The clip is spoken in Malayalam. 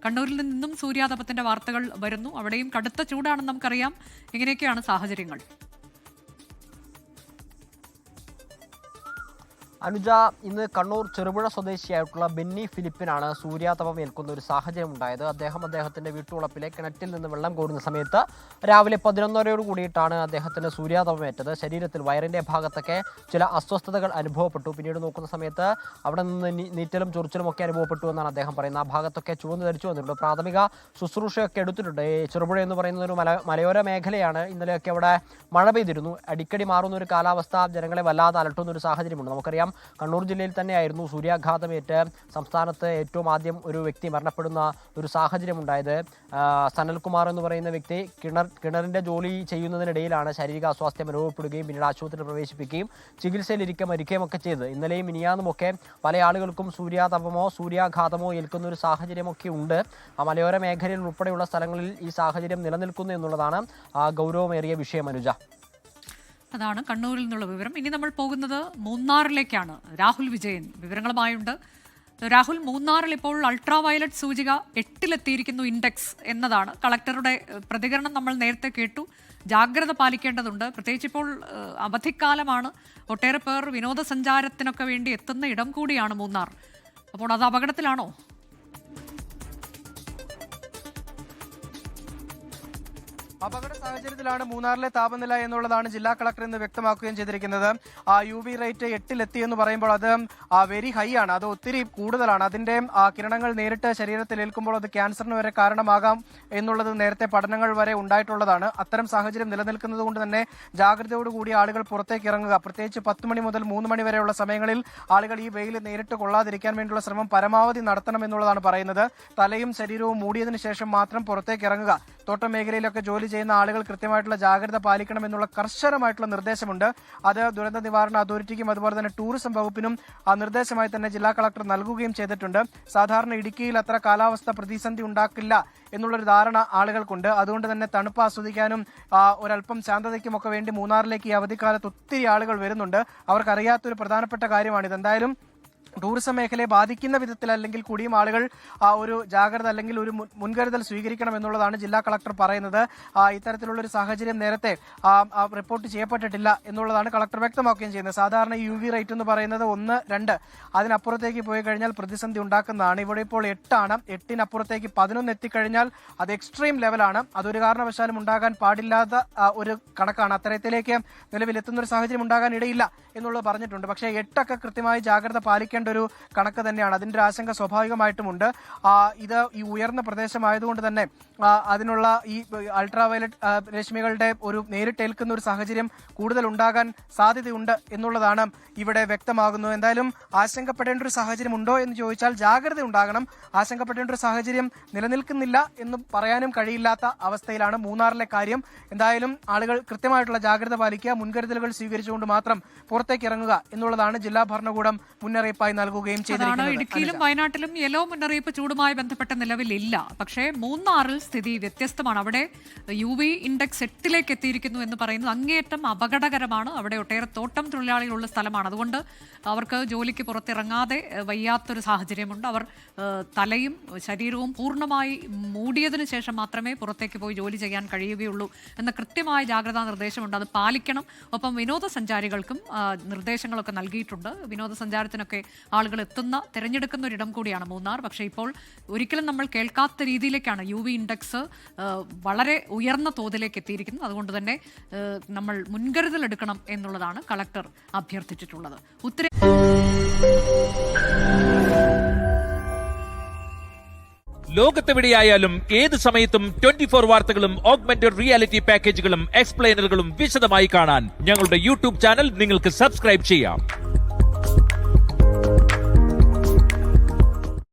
കണ്ണൂരിൽ നിന്നും സൂര്യാതപത്തിന്റെ വാർത്തകൾ വരുന്നു. അവിടെയും കടുത്ത ചൂടാണെന്ന് നമുക്കറിയാം. എങ്ങനെയൊക്കെയാണ് സാഹചര്യങ്ങൾ? അനുജ, ഇന്ന് കണ്ണൂർ ചെറുപുഴ സ്വദേശിയായിട്ടുള്ള ബെന്നി ഫിലിപ്പിനാണ് സൂര്യാതപം ഏൽക്കുന്ന ഒരു സാഹചര്യം ഉണ്ടായത്. അദ്ദേഹത്തിന്റെ വീട്ടുവളപ്പിലെ കിണറ്റിൽ നിന്ന് വെള്ളം കോരുന്ന സമയത്ത് രാവിലെ 11:30 കൂടിയിട്ടാണ് അദ്ദേഹത്തിന് സൂര്യാതപമേറ്റത്. ശരീരത്തിൽ വയറിന്റെ ഭാഗത്തൊക്കെ ചില അസ്വസ്ഥതകൾ അനുഭവപ്പെട്ടു. പിന്നീട് നോക്കുന്ന സമയത്ത് അവിടെ നിന്ന് നീറ്റലും ചൊറിച്ചിലും ഒക്കെ അനുഭവപ്പെട്ടു എന്നാണ് അദ്ദേഹം പറയുന്നത്. ആ ഭാഗത്തൊക്കെ ചുവന്ന് ധരിച്ചു വന്നിട്ടുണ്ട്. പ്രാഥമിക ശുശ്രൂഷയൊക്കെ എടുത്തിട്ടുണ്ട്. ഈ ചെറുപുഴ എന്ന് പറയുന്ന ഒരു മലയോര മേഖലയാണ്. ഇന്നലെയൊക്കെ അവിടെ മഴ പെയ്തിരുന്നു. അടിക്കടി മാറുന്ന ഒരു കാലാവസ്ഥ ജനങ്ങളെ വല്ലാതെ അലട്ടുന്ന ഒരു സാഹചര്യമുണ്ട്. നമുക്കറിയാം, കണ്ണൂർ ജില്ലയിൽ തന്നെയായിരുന്നു സൂര്യാഘാതമേറ്റ് സംസ്ഥാനത്ത് ഏറ്റവും ആദ്യം ഒരു വ്യക്തി മരണപ്പെടുന്ന ഒരു സാഹചര്യം ഉണ്ടായത്. സനൽകുമാർ എന്ന് പറയുന്ന വ്യക്തി കിണറിന്റെ ജോലി ചെയ്യുന്നതിനിടയിലാണ് ശാരീരിക അസ്വാസ്ഥ്യം അനുഭവപ്പെടുകയും പിന്നീട് ആശുപത്രിയിൽ പ്രവേശിപ്പിക്കുകയും ചികിത്സയിലിരിക്കെ മരിക്കുകയും ഒക്കെ ചെയ്തത്. ഇന്നലെയും മിനിയാന്നുമൊക്കെ പല ആളുകൾക്കും സൂര്യാതപമോ സൂര്യാഘാതമോ ഏൽക്കുന്ന ഒരു സാഹചര്യമൊക്കെ ഉണ്ട്. മലയോര മേഖലയിൽ ഉൾപ്പെടെയുള്ള സ്ഥലങ്ങളിൽ ഈ സാഹചര്യം നിലനിൽക്കുന്നു എന്നുള്ളതാണ് ഗൗരവമേറിയ വിഷയം. അനുജ, അതാണ് കണ്ണൂരിൽ നിന്നുള്ള വിവരം. ഇനി നമ്മൾ പോകുന്നത് മൂന്നാറിലേക്കാണ്. രാഹുൽ വിജയൻ വിവരങ്ങളുമായുണ്ട്. രാഹുൽ, മൂന്നാറിൽ ഇപ്പോൾ അൾട്രാ വയലറ്റ് സൂചിക 8-ലെത്തിയിരിക്കുന്നു ഇൻഡെക്സ് എന്നതാണ്. കളക്ടറുടെ പ്രതികരണം നമ്മൾ നേരത്തെ കേട്ടു. ജാഗ്രത പാലിക്കേണ്ടതുണ്ട്. പ്രത്യേകിച്ച് ഇപ്പോൾ അവധിക്കാലമാണ്. ഒട്ടേറെ പേർ വിനോദസഞ്ചാരത്തിനൊക്കെ വേണ്ടി എത്തുന്ന ഇടം കൂടിയാണ് മൂന്നാർ. അപ്പോൾ അത് അപകടത്തിലാണോ? അപകട സാഹചര്യത്തിലാണ് മൂന്നാറിലെ താപനില എന്നുള്ളതാണ് ജില്ലാ കളക്ടർ ഇന്ന് വ്യക്തമാക്കുകയും ചെയ്തിരിക്കുന്നത്. UV റേറ്റ് 8 എന്ന് പറയുമ്പോൾ അത് വെരി ഹൈ ആണ്. അത് ഒത്തിരി കൂടുതലാണ്. അതിന്റെ കിരണങ്ങൾ നേരിട്ട് ശരീരത്തിൽ ഏൽക്കുമ്പോൾ അത് ക്യാൻസറിന് വരെ കാരണമാകാം എന്നുള്ളത് നേരത്തെ പഠനങ്ങൾ വരെ ഉണ്ടായിട്ടുള്ളതാണ്. അത്തരം സാഹചര്യം നിലനിൽക്കുന്നത് കൊണ്ട് തന്നെ ജാഗ്രതയോടുകൂടി ആളുകൾ പുറത്തേക്ക് ഇറങ്ങുക. പ്രത്യേകിച്ച് 10 മണി മുതൽ 3 മണി വരെയുള്ള സമയങ്ങളിൽ ആളുകൾ ഈ വെയിൽ നേരിട്ട് കൊള്ളാതിരിക്കാൻ വേണ്ടിയുള്ള ശ്രമം പരമാവധി നടത്തണം എന്നുള്ളതാണ് പറയുന്നത്. തലയും ശരീരവും മൂടിയതിനു ശേഷം മാത്രം പുറത്തേക്ക് ഇറങ്ങുക. തോട്ടം മേഖലയിലൊക്കെ ജോലി ചെയ്യുന്ന ആളുകൾ കൃത്യമായിട്ടുള്ള ജാഗ്രത പാലിക്കണം എന്നുള്ള കർശനമായിട്ടുള്ള നിർദ്ദേശമുണ്ട്. അത് ദുരന്ത നിവാരണ അതോറിറ്റിക്കും അതുപോലെ തന്നെ ടൂറിസം വകുപ്പിനും ആ നിർദ്ദേശമായി തന്നെ ജില്ലാ കളക്ടർ നൽകുകയും ചെയ്തിട്ടുണ്ട്. സാധാരണ ഇടുക്കിയിൽ അത്ര കാലാവസ്ഥ പ്രതിസന്ധി ഉണ്ടാക്കില്ല എന്നുള്ളൊരു ധാരണ ആളുകൾക്കുണ്ട്. അതുകൊണ്ട് തന്നെ തണുപ്പ് ആസ്വദിക്കാനും ഒരല്പം ശാന്തതയ്ക്കുമൊക്കെ വേണ്ടി മൂന്നാറിലേക്ക് ഈ അവധിക്കാലത്ത് ഒത്തിരി ആളുകൾ വരുന്നുണ്ട്. അവർക്കറിയാത്തൊരു പ്രധാനപ്പെട്ട കാര്യമാണിത്. എന്തായാലും ടൂറിസം മേഖലയെ ബാധിക്കുന്ന വിധത്തിൽ അല്ലെങ്കിൽ കൂടിയും ആളുകൾ ഒരു ജാഗ്രത അല്ലെങ്കിൽ ഒരു മുൻകരുതൽ സ്വീകരിക്കണം എന്നുള്ളതാണ് ജില്ലാ കളക്ടർ പറയുന്നത്. ഇത്തരത്തിലുള്ളൊരു സാഹചര്യം നേരത്തെ റിപ്പോർട്ട് ചെയ്യപ്പെട്ടിട്ടില്ല എന്നുള്ളതാണ് കളക്ടർ വ്യക്തമാക്കുകയും ചെയ്യുന്നത്. സാധാരണ UV റേറ്റ് എന്ന് പറയുന്നത് 1, 2 അതിനപ്പുറത്തേക്ക് പോയി കഴിഞ്ഞാൽ പ്രതിസന്ധി ഉണ്ടാക്കുന്നതാണ്. ഇവിടെ ഇപ്പോൾ 8 ആണ്. 8-നപ്പുറത്തേക്ക് 11 എത്തിക്കഴിഞ്ഞാൽ അത് എക്സ്ട്രീം ലെവലാണ്. അതൊരു കാരണവശാലും ഉണ്ടാകാൻ പാടില്ലാത്ത ഒരു കണക്കാണ്. അത്തരത്തിലേക്ക് നിലവിലെത്തുന്ന ഒരു സാഹചര്യം ഉണ്ടാകാൻ ഇടയില്ല എന്നുള്ളത് പറഞ്ഞിട്ടുണ്ട്. പക്ഷേ 8 കൃത്യമായി ജാഗ്രത പാലിക്കേണ്ട ഒരു കണക്ക് തന്നെയാണ്. അതിന്റെ ആശങ്ക സ്വാഭാവികമായിട്ടുമുണ്ട്. ഇത് ഈ ഉയർന്ന പ്രദേശമായതുകൊണ്ട് തന്നെ അതിനുള്ള ഈ അൾട്രാ വയലറ്റ് രശ്മികളുടെ ഒരു നേരിട്ടേൽക്കുന്ന ഒരു സാഹചര്യം കൂടുതൽ ഉണ്ടാകാൻ സാധ്യതയുണ്ട് എന്നുള്ളതാണ് ഇവിടെ വ്യക്തമാകുന്നത്. എന്തായാലും ആശങ്കപ്പെടേണ്ട ഒരു സാഹചര്യം ഉണ്ടോ എന്ന് ചോദിച്ചാൽ ജാഗ്രത ഉണ്ടാകണം. ആശങ്കപ്പെടേണ്ട ഒരു സാഹചര്യം നിലനിൽക്കുന്നില്ല എന്ന് പറയാനും കഴിയില്ലാത്ത അവസ്ഥയിലാണ് മൂന്നാറിലെ കാര്യം. എന്തായാലും ആളുകൾ കൃത്യമായിട്ടുള്ള ജാഗ്രത പാലിക്കുക, മുൻകരുതലുകൾ സ്വീകരിച്ചുകൊണ്ട് മാത്രം പുറത്തേക്ക് ഇറങ്ങുക എന്നുള്ളതാണ് ജില്ലാ ഭരണകൂടം മുന്നറിയിപ്പായി നൽകുകയും ചെയ്തിരിക്കുന്നത്. ഇടുക്കിയിലും വയനാട്ടിലും യെല്ലോ മുന്നറിയിപ്പ് ചൂടുമായി ബന്ധപ്പെട്ട നിലവിലില്ല. പക്ഷേ മൂന്നാറിൽ സ്ഥിതി വ്യത്യസ്തമാണ്. അവിടെ UV ഇൻഡെക്സ് 8-ലേക്ക് എത്തിയിരിക്കുന്നു എന്ന് പറയുന്നത് അങ്ങേയറ്റം അപകടകരമാണ്. അവിടെ ഒട്ടേറെ തോട്ടം തൊഴിലാളികളുള്ള സ്ഥലമാണ്. അതുകൊണ്ട് അവർക്ക് ജോലിക്ക് പുറത്തിറങ്ങാതെ വയ്യാത്തൊരു സാഹചര്യമുണ്ട്. അവർ തലയും ശരീരവും പൂർണ്ണമായി മൂടിയതിനു ശേഷം മാത്രമേ പുറത്തേക്ക് പോയി ജോലി ചെയ്യാൻ കഴിയുകയുള്ളൂ എന്ന കൃത്യമായ ജാഗ്രതാ നിർദ്ദേശമുണ്ട്. അത് പാലിക്കണം. ഒപ്പം വിനോദസഞ്ചാരികൾക്കും നിർദ്ദേശങ്ങളൊക്കെ നൽകിയിട്ടുണ്ട്. വിനോദസഞ്ചാരത്തിനൊക്കെ ആളുകൾ തിരഞ്ഞെടുക്കുന്ന ഒരിടം കൂടിയാണ് മൂന്നാർ. പക്ഷേ ഇപ്പോൾ ഒരിക്കലും നമ്മൾ കേൾക്കാത്ത രീതിയിലേക്കാണ് UV ഇൻഡെക്സ് വളരെ ഉയർന്ന തോതിലേക്ക് എത്തിയിരിക്കുന്നത്. അതുകൊണ്ട് തന്നെ നമ്മൾ മുൻകരുതൽ എടുക്കണം എന്നുള്ളതാണ് കളക്ടർ അഭ്യർത്ഥിച്ചിട്ടുള്ളത്. ലോകത്തെവിടെയായാലും ഏത് സമയത്തും 24 വാർത്തകളും ഓഗ്മെന്റഡ് റിയാലിറ്റി പാക്കേജുകളും എക്സ്പ്ലെയിനറുകളും വിശദമായി കാണാൻ ഞങ്ങളുടെ YouTube ചാനൽ നിങ്ങൾക്ക് സബ്സ്ക്രൈബ് ചെയ്യാം.